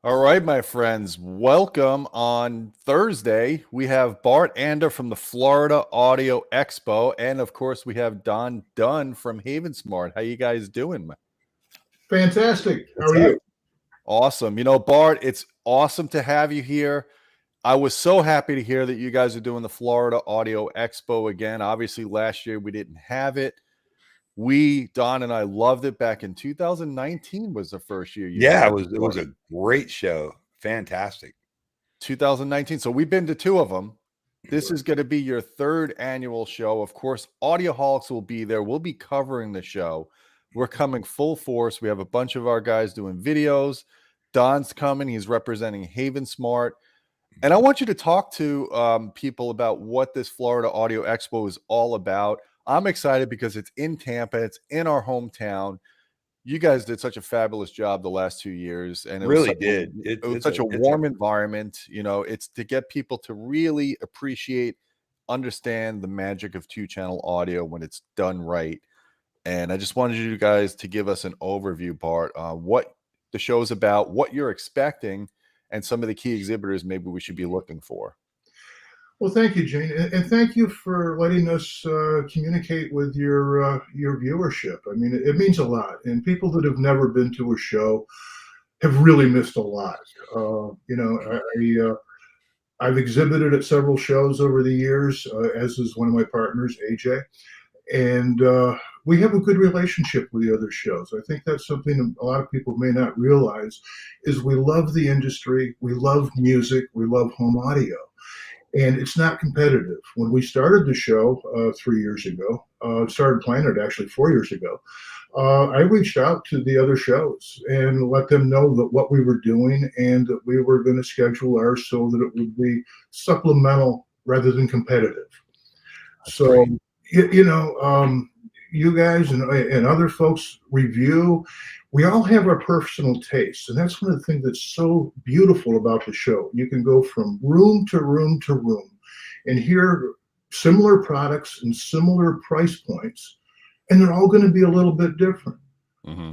All right, my friends, welcome on Thursday. We have Bart Andeer from the Florida Audio Expo, and of course, we have Don Dunn from Haven Smart. How you guys doing? Fantastic. How What's are up? you? Awesome. Bart, it's awesome to have you here. I was so happy to hear that you guys are doing the Florida Audio Expo again. Obviously, last year we didn't have it. Don and I loved it back in 2019 was the first year you Yeah, had it was a great show. Fantastic. 2019. So we've been to two of them. This is going to be your third annual show. Of course, Audioholics will be there. We'll be covering the show. We're coming full force. We have a bunch of our guys doing videos. Don's coming. He's representing Haven Smart. And I want you to talk to people about what this Florida Audio Expo is all about. I'm excited because it's in Tampa. It's in our hometown. You guys did such a fabulous job the last 2 years, and it was Really such did. it was such a warm environment. It's to get people to really appreciate, understand the magic of two-channel audio when it's done right. And I just wanted you guys to give us an overview, Bart, what the show is about, what you're expecting, and some of the key exhibitors maybe we should be looking for. Well, thank you, Jane, and thank you for letting us communicate with your viewership. I mean, it means a lot, and people that have never been to a show have really missed a lot. I've exhibited at several shows over the years, as is one of my partners, AJ, and we have a good relationship with the other shows. I think that's something a lot of people may not realize is we love the industry, we love music, we love home audio. And it's not competitive. When we started the show 3 years ago, started planning it actually 4 years ago, I reached out to the other shows and let them know that what we were doing and that we were going to schedule ours so that it would be supplemental rather than competitive. That's So, great. you guys and other folks review. We all have our personal tastes, and that's one of the things that's so beautiful about the show. You can go from room to room to room and hear similar products and similar price points, and they're all going to be a little bit different. Mm-hmm.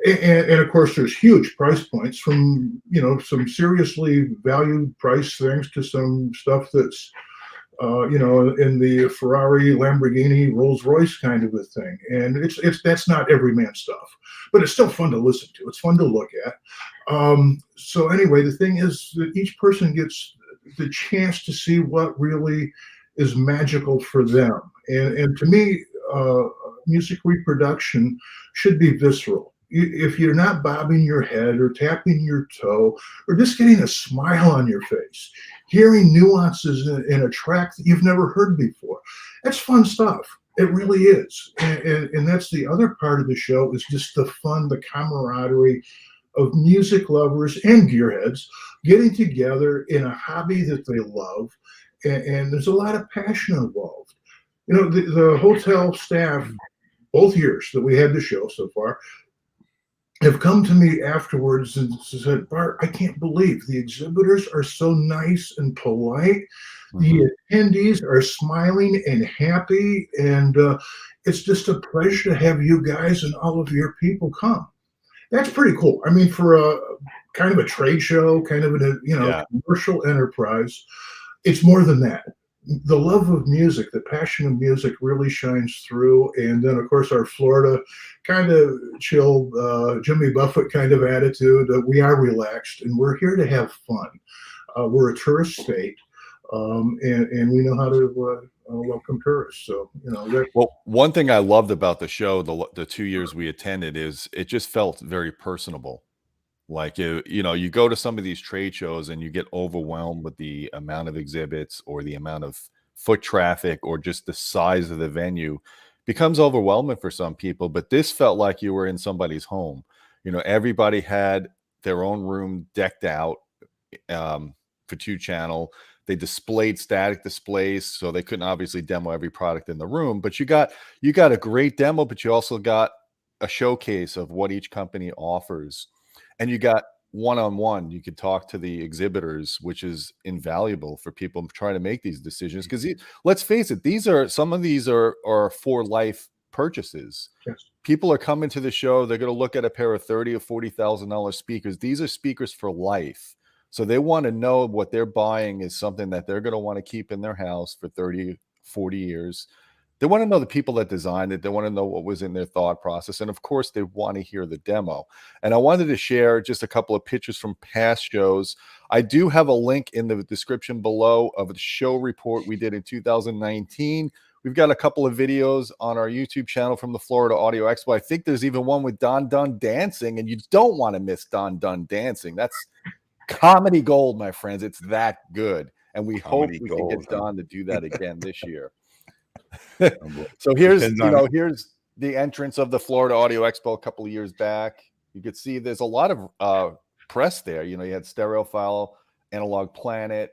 And of course, there's huge price points from some seriously valued price things to some stuff that's in the Ferrari, Lamborghini, Rolls Royce kind of a thing. And that's not everyman stuff, but it's still fun to listen to. It's fun to look at. So anyway, the thing is that each person gets the chance to see what really is magical for them. And to me, music reproduction should be visceral. If you're not bobbing your head or tapping your toe or just getting a smile on your face, hearing nuances in a track that you've never heard before, that's fun stuff. It really is. And that's the other part of the show is just the fun, the camaraderie of music lovers and gearheads getting together in a hobby that they love. And there's a lot of passion involved. The hotel staff, both years that we had the show so far, have come to me afterwards and said, Bart, I can't believe the exhibitors are so nice and polite. Mm-hmm. The attendees are smiling and happy. And it's just a pleasure to have you guys and all of your people come. That's pretty cool. I mean, for a kind of a trade show, kind of a commercial enterprise, it's more than that. The love of music, the passion of music really shines through. And then, of course, our Florida kind of chill, Jimmy Buffett kind of attitude. We are relaxed and we're here to have fun. We're a tourist state, and we know how to welcome tourists. So, well, one thing I loved about the show, the 2 years we attended, is it just felt very personable. Like, you go to some of these trade shows and you get overwhelmed with the amount of exhibits or the amount of foot traffic or just the size of the venue becomes overwhelming for some people. But this felt like you were in somebody's home. Everybody had their own room decked out for two-channel. They displayed static displays, so they couldn't obviously demo every product in the room. But you got a great demo, but you also got a showcase of what each company offers. And you got one-on-one. You could talk to the exhibitors, which is invaluable for people trying to make these decisions. Because let's face it, some of these are for life purchases. Yes. People are coming to the show. They're going to look at a pair of $30,000 or $40,000 speakers. These are speakers for life. So they want to know what they're buying is something that they're going to want to keep in their house for 30, 40 years. They want to know the people that designed it. They want to know what was in their thought process. And of course, they want to hear the demo. And I wanted to share just a couple of pictures from past shows. I do have a link in the description below of a show report we did in 2019. We've got a couple of videos on our YouTube channel from the Florida Audio Expo. I think there's even one with Don Dunn dancing, and you don't want to miss Don Dunn dancing. That's comedy gold, my friends. It's that good. And we hope we can get Don to do that again this year. So here's the entrance of the Florida Audio Expo a couple of years back. You could see there's a lot of press there. You had Stereophile, Analog Planet,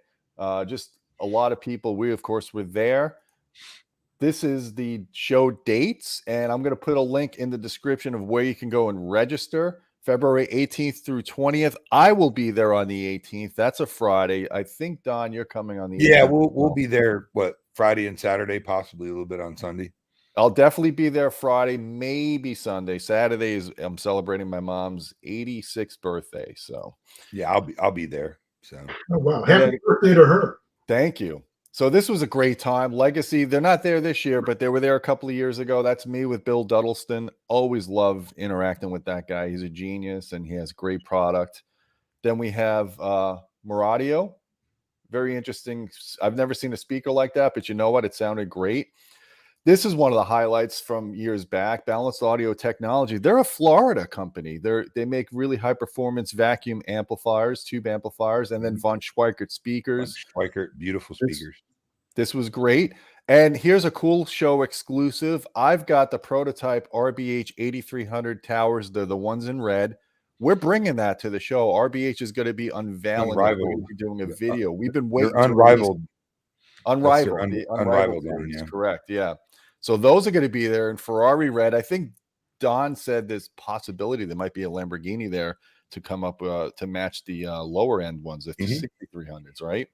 just a lot of people. We, of course, were there. This is the show dates, and I'm going to put a link in the description of where you can go and register. February 18th through 20th. I will be there on the 18th. That's a Friday. I think, Don, you're coming on the 18th. Yeah, we'll be there, Friday and Saturday, possibly a little bit on Sunday. I'll definitely be there Friday, maybe Sunday. Saturday I'm celebrating my mom's 86th birthday. So yeah, I'll be there. So wow, happy birthday to her. Thank you. So this was a great time. Legacy, they're not there this year, but they were there a couple of years ago. That's me with Bill Duddleston. Always love interacting with that guy. He's a genius, and he has great product. Then we have Muradio. Very interesting. I've never seen a speaker like that, but you know what? It sounded great. This is one of the highlights from years back. Balanced Audio Technology. They're a Florida company. They make really high-performance vacuum amplifiers, tube amplifiers, and then Von Schweikert speakers. Von Schweikert, beautiful speakers. This was great. And here's a cool show exclusive. I've got the prototype RBH 8300 towers. They're the ones in red. We're bringing that to the show. RBH is going to be unveiling. We're going to be doing a video. We've been waiting. Unrivaled. Unrivaled. Unrivaled. Yeah. Correct. Yeah. So those are going to be there. And Ferrari red. I think Don said there's possibility there might be a Lamborghini there to come up to match the lower end ones, the 6300s, right?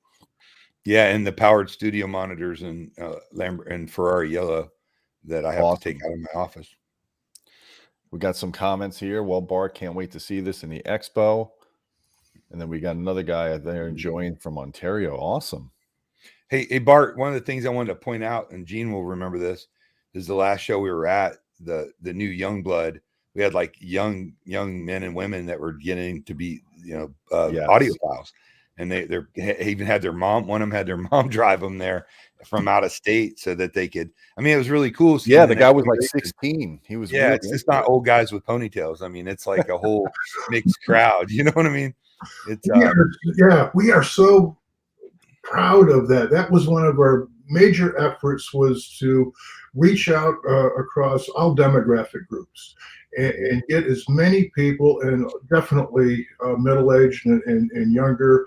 Yeah, and the powered studio monitors and Ferrari yellow that I have to take out of my office. We got some comments here. Well, Bart, can't wait to see this in the expo. And then we got another guy out there enjoying from Ontario. Awesome. Hey, Bart, one of the things I wanted to point out, and Gene will remember this, is the last show we were at, the new young blood. We had like young men and women that were getting to be, audiophiles. And they even had their mom. One of them had their mom drive them there from out of state so that they could. I mean, it was really cool. Yeah, the guy was like 16. He was. Yeah, it's just not old guys with ponytails. I mean, it's like a whole mixed crowd. You know what I mean? It's we are so proud of that. That was one of our major efforts, was to reach out across all demographic groups and get as many people, and definitely middle-aged and younger.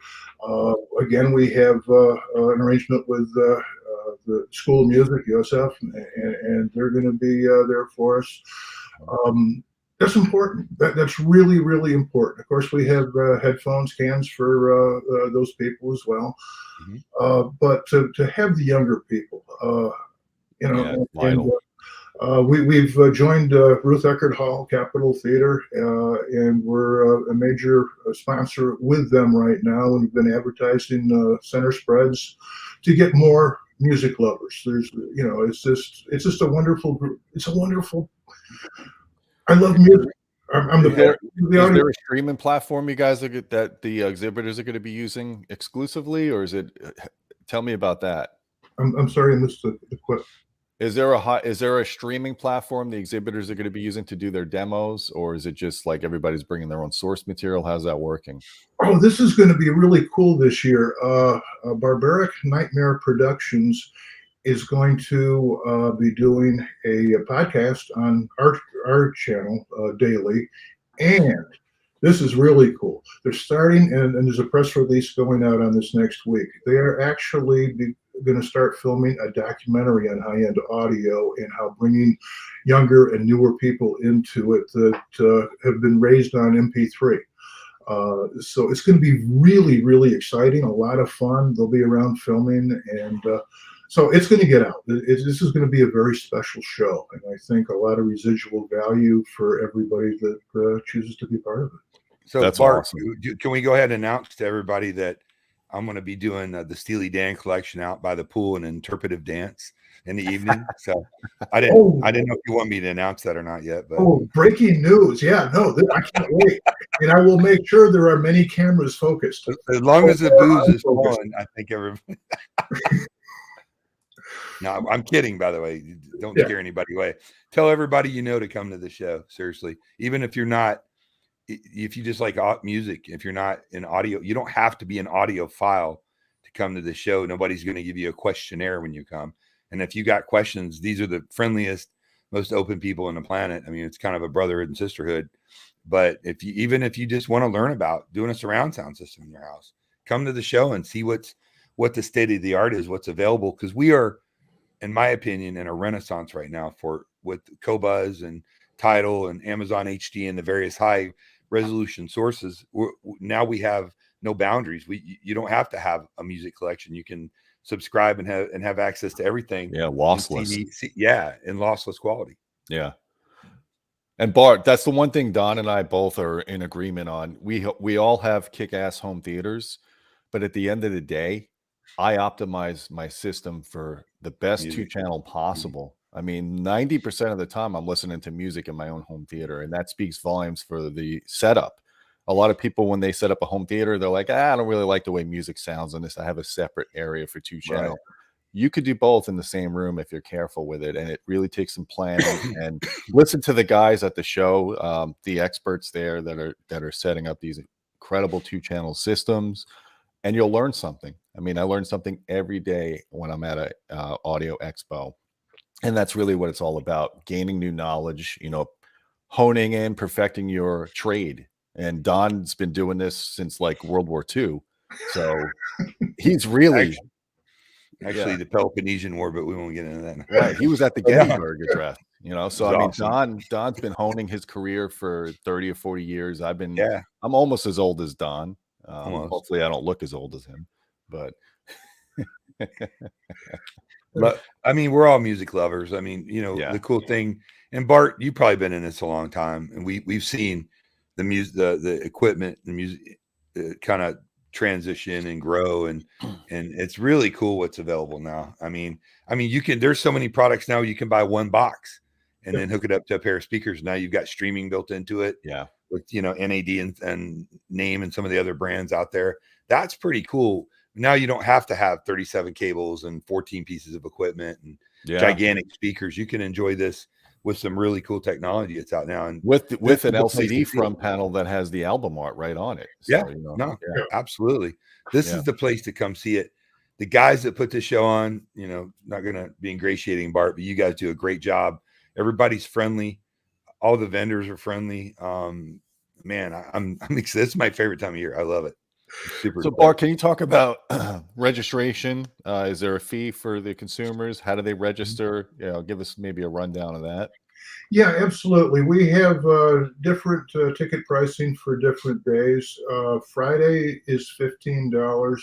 Again, we have an arrangement with the School of Music, USF, and they're going to be there for us. That's important. That's really, really important. Of course, we have headphones, cans for those people as well. But to have the younger people, we've joined Ruth Eckerd Hall Capitol Theater, and we're a major sponsor with them right now. And we've been advertising center spreads to get more music lovers. There's, it's just a wonderful group. It's a wonderful. I love music. Is there a streaming platform you guys that the exhibitors are going to be using exclusively, or is it? Tell me about that. I'm sorry, I missed the question. Is there a streaming platform the exhibitors are going to be using to do their demos, or is it just like everybody's bringing their own source material? How's that working? Oh, this is going to be really cool this year. Barbaric Nightmare Productions is going to be doing a podcast on our channel daily, and this is really cool. They're starting, and there's a press release going out on this next week. They are actually going to start filming a documentary on high-end audio and how bringing younger and newer people into it that have been raised on MP3. So it's going to be really, really exciting, a lot of fun. They'll be around filming, and So it's going to get out. This is going to be a very special show, and I think a lot of residual value for everybody that chooses to be part of it. So That's Bart, awesome. can we go ahead and announce to everybody that I'm going to be doing the Steely Dan collection out by the pool, an interpretive dance in the evening. So I didn't know if you want me to announce that or not yet. But breaking news! Yeah, no, I can't wait, and I will make sure there are many cameras focused. As long as the booze is flowing, I think everybody. No, I'm kidding. By the way, don't scare anybody away. Tell everybody you know to come to the show. Seriously, even if you're not. If you just like music, if you're not in audio, you don't have to be an audiophile to come to the show. Nobody's going to give you a questionnaire when you come. And if you got questions, these are the friendliest, most open people on the planet. I mean, it's kind of a brotherhood and sisterhood. But even if you just want to learn about doing a surround sound system in your house, come to the show and see what the state of the art is, what's available. Because we are, in my opinion, in a renaissance right now with Qobuz and Tidal and Amazon HD and the various high resolution sources. Now we have no boundaries. You don't have to have a music collection. You can subscribe and have access to everything. Yeah, lossless. In lossless quality. Yeah. And Bart, that's the one thing Don and I both are in agreement on. We all have kick-ass home theaters, but at the end of the day, I optimize my system for the best Music. 2-channel possible. I mean, 90% of the time I'm listening to music in my own home theater, and that speaks volumes for the setup. A lot of people, when they set up a home theater, they're like, I don't really like the way music sounds in this. I have a separate area for 2-channel. Right. You could do both in the same room if you're careful with it, and it really takes some planning. And listen to the guys at the show, the experts there that are setting up these incredible 2-channel systems, and you'll learn something. I mean, I learn something every day when I'm at a Audio Expo. And that's really what it's all about, gaining new knowledge, honing in, perfecting your trade. And Don's been doing this since like World War II. So he's really actually the Peloponnesian War, but we won't get into that. Right. He was at the Gettysburg Address, so I mean, awesome. Don's been honing his career for 30 or 40 years. I'm almost as old as Don. Hopefully I don't look as old as him, but But I mean, we're all music lovers. I mean, the cool thing, and Bart, you've probably been in this a long time, and we've seen the music, the equipment, the music kind of transition and grow, and it's really cool what's available now. I mean, there's so many products now. You can buy one box and then hook it up to a pair of speakers. Now you've got streaming built into it. Yeah, with NAD and Name and some of the other brands out there. That's pretty cool. Now you don't have to have 37 cables and 14 pieces of equipment and gigantic speakers. You can enjoy this with some really cool technology that's out now. And with an LCD front panel that has the album art right on it. So, absolutely. This is the place to come see it. The guys that put this show on, not going to be ingratiating, Bart, but you guys do a great job. Everybody's friendly. All the vendors are friendly. Man, I'm excited. This is my favorite time of year. I love it. Super. So Bart, can you talk about registration? Is there a fee for the consumers? How do they register? Give us maybe a rundown of that. Yeah, absolutely. We have different ticket pricing for different days. Friday is $15.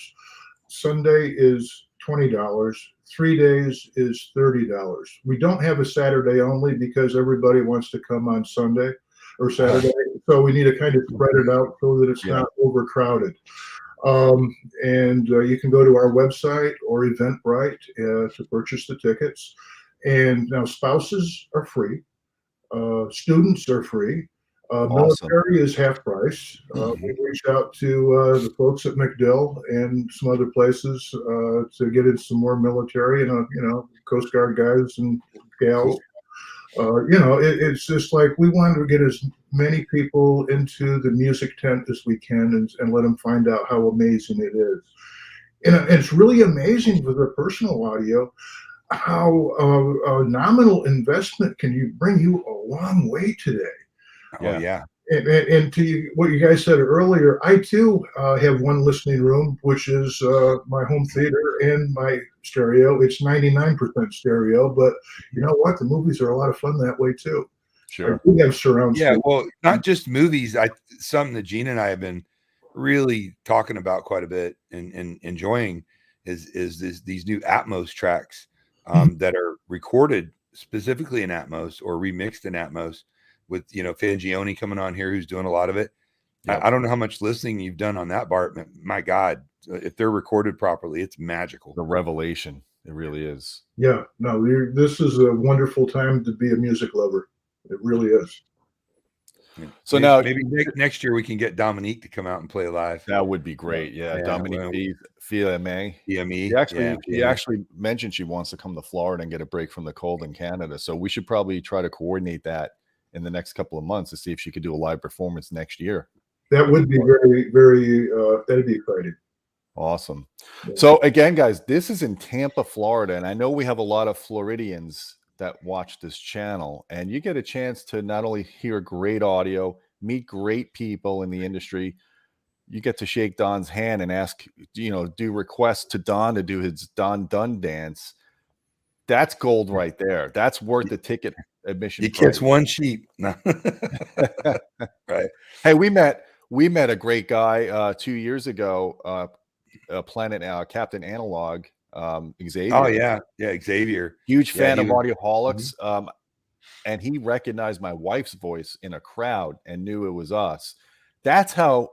Sunday is $20. 3 days is $30. We don't have a Saturday only because everybody wants to come on Sunday or Saturday. So we need to kind of spread it out so that it's not overcrowded. And you can go to our website or Eventbrite to purchase the tickets. And now spouses are free. Students are free. Awesome. Military is half price. We reached out to the folks at MacDill and some other places to get in some more military and Coast Guard guys and gals. Cool. It's just like we wanted to get as many people into the music tent as we can and let them find out how amazing it is. And it's really amazing with the personal audio how a nominal investment can bring you a long way today. Oh, yeah. And to what you guys said earlier, I too have one listening room, which is my home theater and my stereo. It's 99% stereo, but you know what? The movies are a lot of fun that way too. Sure. We have surround. Yeah, well, not just movies. Something that Gene and I have been really talking about quite a bit and enjoying is these new Atmos tracks that are recorded specifically in Atmos or remixed in Atmos with, Fangione coming on here, who's doing a lot of it. Yep. I don't know how much listening you've done on that, Bart. My God, if they're recorded properly, it's magical. The revelation. It really is. Yeah, no, this is a wonderful time to be a music lover. It really is. So now maybe next year we can get Dominique to come out and play live. That would be great. Yeah, Dominique FME. She actually mentioned she wants to come to Florida and get a break from the cold in Canada. So we should probably try to coordinate that in the next couple of months to see if she could do a live performance next year. That would be very, very. That'd be exciting. Awesome. So again, guys, this is in Tampa, Florida, and I know we have a lot of Floridians that watch this channel, and you get a chance to not only hear great audio, meet great people in the industry. You get to shake Don's hand and ask, do requests to Don to do his Don Dunn dance. That's gold right there. That's worth the ticket admission. You kiss one sheep. No. Right. Hey, we met a great guy 2 years ago. Planet Captain Analog, Xavier. Oh yeah, Xavier. Huge fan of Audioholics. And he recognized my wife's voice in a crowd and knew it was us. That's how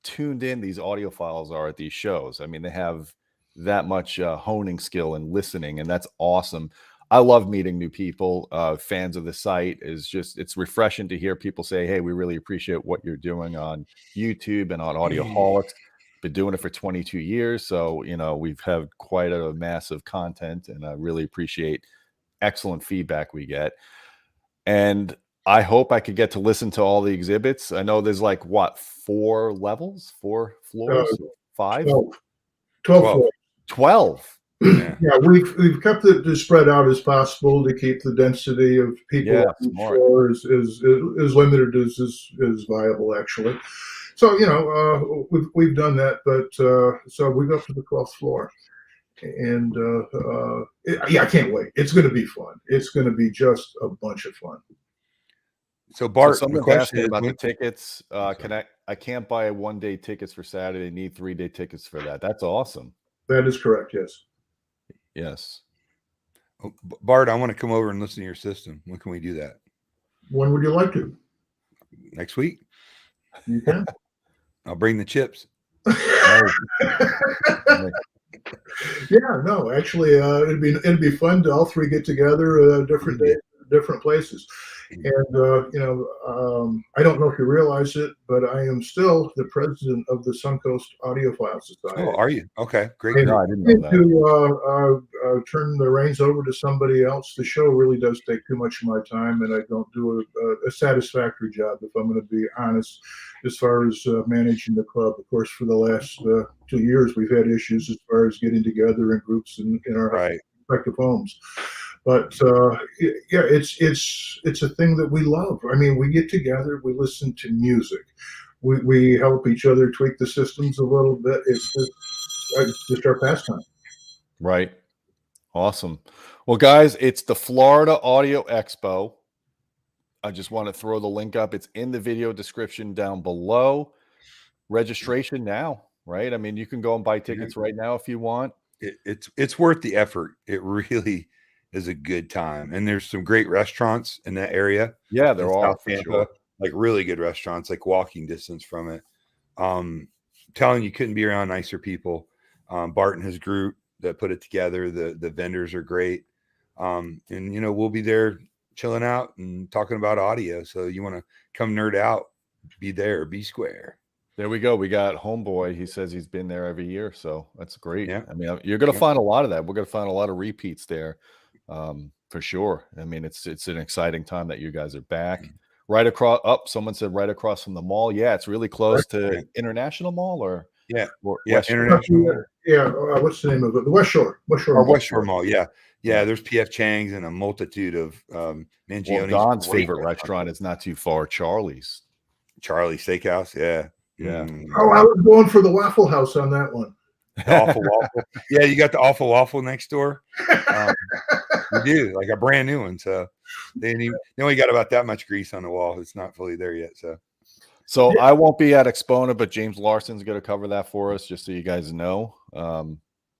tuned in these audiophiles are at these shows. I mean, they have that much honing skill and listening, and that's awesome. I love meeting new people. Fans of the site it's refreshing to hear people say, hey, we really appreciate what you're doing on YouTube and on Audioholics. Been doing it for 22 years. So, we've had quite a massive content, and I really appreciate excellent feedback we get. And I hope I could get to listen to all the exhibits. I know there's 4 levels, 4 floors, 5? 12. 12. Yeah, we've kept it as spread out as possible to keep the density of people on the floor as limited as viable, actually. So we've done that, but so we go up to the 12th floor, and I can't wait. It's going to be fun. It's going to be just a bunch of fun. So Bart, someone's asking about the tickets. I can't buy 1-day tickets for Saturday. Need 3-day tickets for that. That's awesome. That is correct. Yes. Yes. Oh, Bart, I want to come over and listen to your system. When can we do that? When would you like to? Next week. You can. I'll bring the chips. Yeah, no, actually, it'd be fun to all 3 get together different days, different places. And I don't know if you realize it, but I am still the president of the Suncoast Audiophile Society. Oh, are you? Okay, great. No, I didn't know that. To turn the reins over to somebody else, the show really does take too much of my time, and I don't do a satisfactory job, if I'm going to be honest, as far as managing the club. Of course, for the last 2 years, we've had issues as far as getting together in groups in our respective homes. But yeah, it's a thing that we love. I mean, we get together, we listen to music, we help each other tweak the systems a little bit. It's just our pastime. Right. Awesome. Well, guys, it's the Florida Audio Expo. I just want to throw the link up. It's in the video description down below. Registration now, right? I mean, you can go and buy tickets right now if you want. It's worth the effort. It really is a good time, and there's some great restaurants in that area. Yeah, there are South Tampa, like really good restaurants, like walking distance from it. Telling you, couldn't be around nicer people. Bart and his group that put it together. The vendors are great, and we'll be there chilling out and talking about audio. So you want to come nerd out, be there, be square. There we go. We got Homeboy. He says he's been there every year, so that's great. Yeah. I mean, you're going to find a lot of that. We're going to find a lot of repeats there, for sure. I mean, it's an exciting time that you guys are back. Right across. Someone said right across from the mall. Yeah, it's really close to International Mall, or International. Yeah, what's the name of it? The Westshore. Westshore Mall. Yeah. There's PF Chang's and a multitude of Mangione's. Well, Don's favorite restaurant is not too far. Charlie's Steakhouse. Yeah. Oh, I was going for the Waffle House on that one. Awful Waffle. Yeah, you got the Awful Waffle next door. You do, like a brand new one. So they only got about that much grease on the wall. It's not fully there yet. So I won't be at Expona, but James Larson's going to cover that for us, just so you guys know.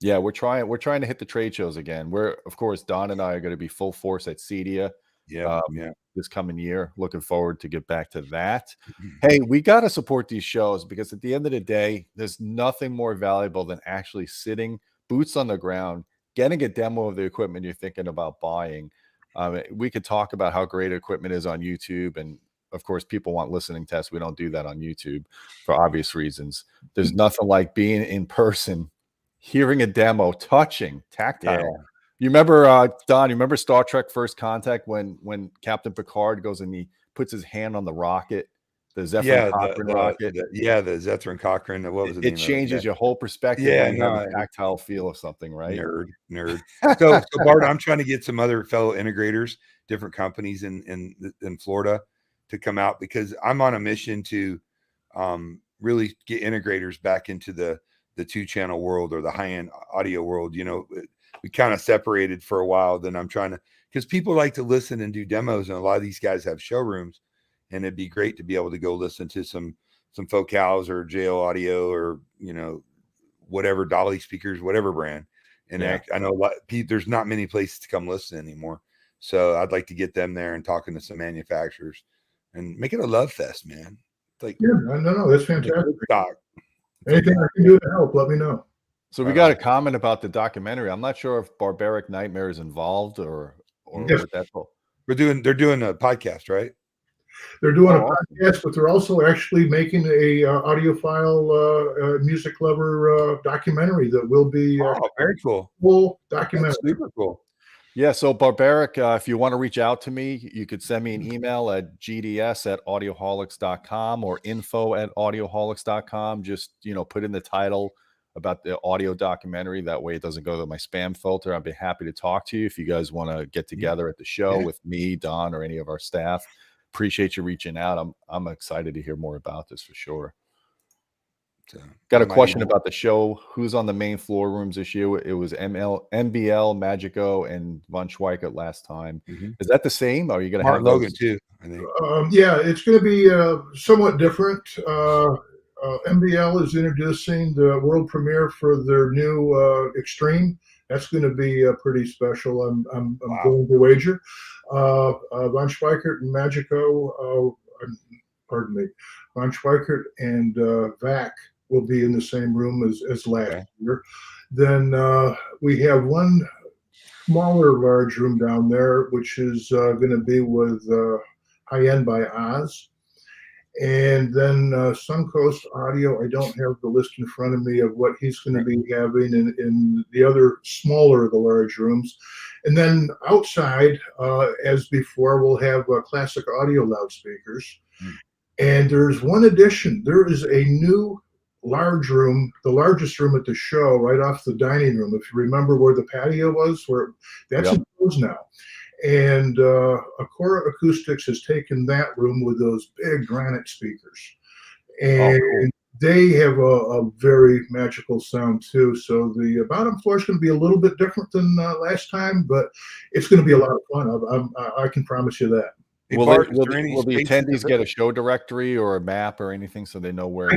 Yeah, we're trying to hit the trade shows again. We're of course Don and I are going to be full force at Cedia Yeah, yeah. this coming year. Looking forward to get back to that. Hey, we got to support these shows because at the end of the day, there's nothing more valuable than actually sitting boots on the ground, getting a demo of the equipment you're thinking about buying. We could talk about how great equipment is on YouTube, and of course, people want listening tests. We don't do that on YouTube for obvious reasons. There's nothing like being in person, hearing a demo, touching, tactile. Yeah. You remember, Don, you remember Star Trek First Contact when Captain Picard goes and he puts his hand on the rocket, the Zephyr Cochrane rocket? The Zethrin Cochrane. What was the It name changes of it? your whole perspective Yeah, when you have no, a tactile feel of something, right? nerd. So Bart, I'm trying to get some other fellow integrators, different companies in Florida, to come out because I'm on a mission to really get integrators back into the 2-channel world or the high-end audio world. You know, we kind of separated for a while. Then I'm trying to, because people like to listen and do demos, and a lot of these guys have showrooms, and it'd be great to be able to go listen to some Focals or JL Audio or, you know, whatever, Dolly speakers, whatever brand. And Yeah. I know there's not many places to come listen anymore. So I'd like to get them there and talking to some manufacturers and make it a love fest, man. It's like, Yeah, no, that's fantastic. Woodstock. Anything I can do to help, let me know. So we got a comment about the documentary. I'm not sure if Barbaric Nightmare is involved or Yes. what that's all. They're doing a podcast, right? They're doing a awesome. podcast, but they're also actually making a audiophile music lover documentary that will be Very cool. full documentary. That's super cool. Yeah, so Barbaric, if you want to reach out to me, you could send me an email at gds@audioholics.com or info@audioholics.com. Just, you know, put in the title about the audio documentary. That way it doesn't go to my spam filter. I'd be happy to talk to you if you guys want to get together at the show with me, Don, or any of our staff. Appreciate you reaching out. I'm excited to hear more about this for sure. So, got a question about the show. Who's on the main floor rooms this year? It was MBL, Magico, and Von Schweikert last time. Is that the same? Or are you going to have Logan too? I think. Yeah, it's going to be somewhat different. MBL is introducing the world premiere for their new Extreme. That's going to be pretty special. I'm going to wager. Von Schweikert and Magico, pardon me, Von Schweikert and VAC will be in the same room as last year. Then we have one smaller large room down there, which is going to be with High End by Oz. And then Suncoast Audio, I don't have the list in front of me of what he's going to be having in the other smaller of the large rooms. And then outside, as before, we'll have classic audio loudspeakers. And there's one addition. There is a new large room, the largest room at the show, right off the dining room. If you remember where the patio was, where that's enclosed now. And Acora Acoustics has taken that room with those big granite speakers. And they have a very magical sound too. So the bottom floor is going to be a little bit different than last time, but it's going to be a lot of fun. I can promise you that. Will the attendees get a show directory or a map or anything so they know where?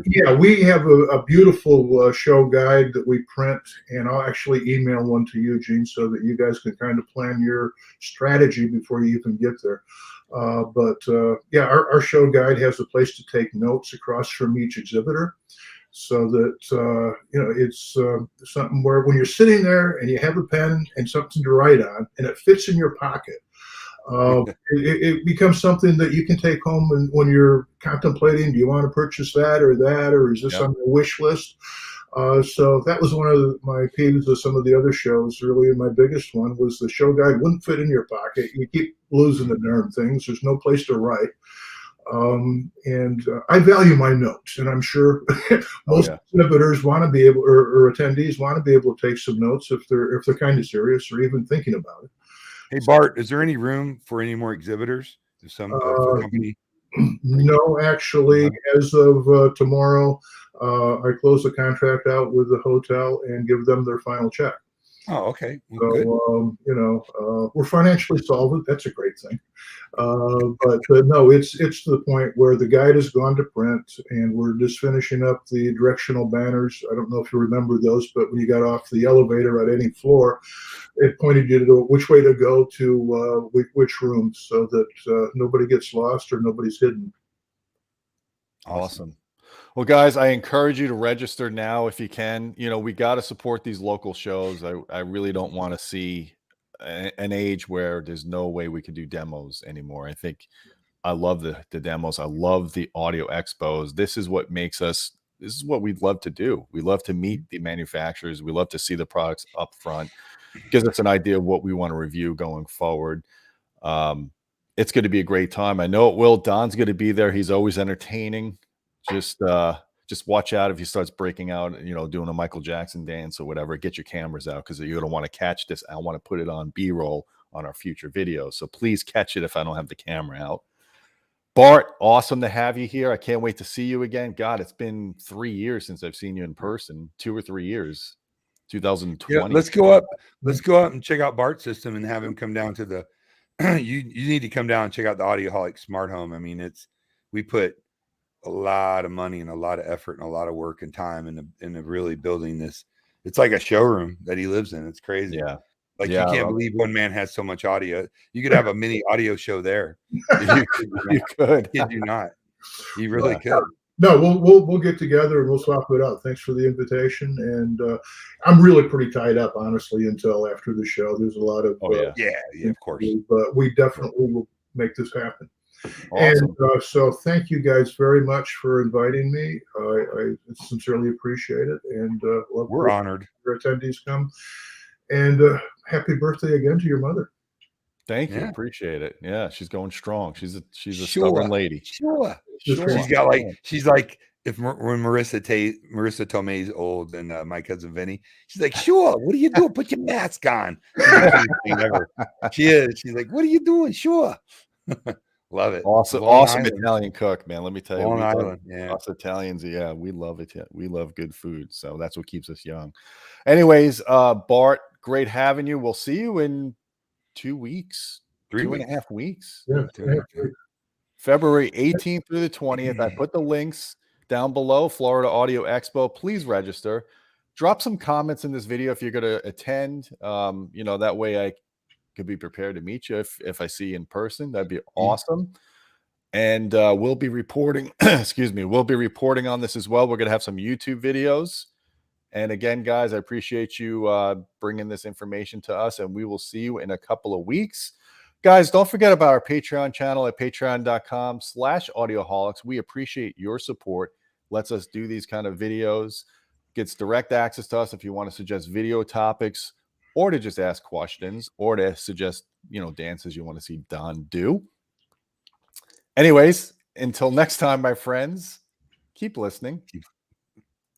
Yeah, we have a beautiful show guide that we print, and I'll actually email one to you, Gene, so that you guys can kind of plan your strategy before you even get there. Yeah, our show guide has a place to take notes across from each exhibitor, so that you know, it's something where when you're sitting there and you have a pen and something to write on, and it fits in your pocket. It becomes something that you can take home when you're contemplating, do you want to purchase that, or is this on your wish list? So that was one of my peeves of some of the other shows. Really, my biggest one was the show guide wouldn't fit in your pocket. You keep losing the darn things. There's no place to write. And I value my notes, and I'm sure most exhibitors want to be able, or attendees want to be able to take some notes if they're kind of serious or even thinking about it. Hey Bart, is there any room for any more exhibitors? Some company? No, actually, as of tomorrow, I close the contract out with the hotel and give them their final check. Oh, okay. Well, So, good. you know, we're financially solvent. That's a great thing. But no, it's to the point where the guide has gone to print, and we're just finishing up the directional banners. I don't know if you remember those, but when you got off the elevator at any floor, it pointed you to which way to go to which rooms, so that nobody gets lost or nobody's hidden. Awesome. Well, guys, I encourage you to register now if you can. You know, we got to support these local shows. I really don't want to see an age where there's no way we can do demos anymore. I think I love the demos. I love the audio expos. This is what makes us, this is what we'd love to do. We love to meet the manufacturers. We love to see the products up front. Gives us an idea of what we want to review going forward. Um, it's going to be a great time. I know it will. Don's going to be there. He's always entertaining. Just watch out if he starts breaking out, you know, doing a Michael Jackson dance or whatever. Get your cameras out, because you're going to want to catch this. I want to put it on B-roll on our future videos. So please catch it if I don't have the camera out. Bart, awesome to have you here. I can't wait to see you again. God, it's been 3 years since I've seen you in person. 2 or 3 years. 2020. Yeah, let's go up. Let's go up and check out Bart's system and have him come down to the. you need to come down and check out the Audioholics smart home. I mean, we put a lot of money and a lot of effort and a lot of work and time into really building this. It's like a showroom that he lives in. It's crazy. Yeah. Like, Yeah, you can't believe one man has so much audio. You could have a mini audio show there. you could. Kid you not. You really could. No, we'll get together and we'll swap it out. Thanks for the invitation, and I'm really pretty tied up, honestly, until after the show. There's a lot of Yeah, of course. but we definitely will make this happen. Awesome. And so thank you guys very much for inviting me. I sincerely appreciate it, and We're honored. Your attendees come. And happy birthday again to your mother. Thank you. Yeah. Appreciate it. Yeah, she's going strong. She's a Sure. stubborn lady. Sure. Sure. She's like if when Marissa Tomei's old and my cousin Vinny, she's like, sure, what are you doing? Put your mask on. She is. She's like, what are you doing? Sure. Love it. Awesome, Long awesome Island. Italian cook, man. Let me tell you, Long we love Island. Yeah. us Italians. Yeah, we love it. We love good food, so that's what keeps us young. Anyways, Bart, great having you. We'll see you in 2 weeks, 3 2.5 weeks. Yeah. February 18th through the 20th. I put the links down below. Florida Audio Expo. Please register. Drop some comments in this video if you're going to attend. You know, that way I could be prepared to meet you if I see you in person. That'd be awesome. And we'll be reporting, excuse me, we'll be reporting on this as well. We're going to have some YouTube videos. And again, guys, I appreciate you bringing this information to us, and we will see you in a couple of weeks. Guys, don't forget about our Patreon channel at patreon.com/audioholics. We appreciate your support. Lets us do these kind of videos, gets direct access to us if you want to suggest video topics, or to just ask questions, or to suggest, you know, dances you want to see Don do. Anyways, until next time, my friends, keep listening.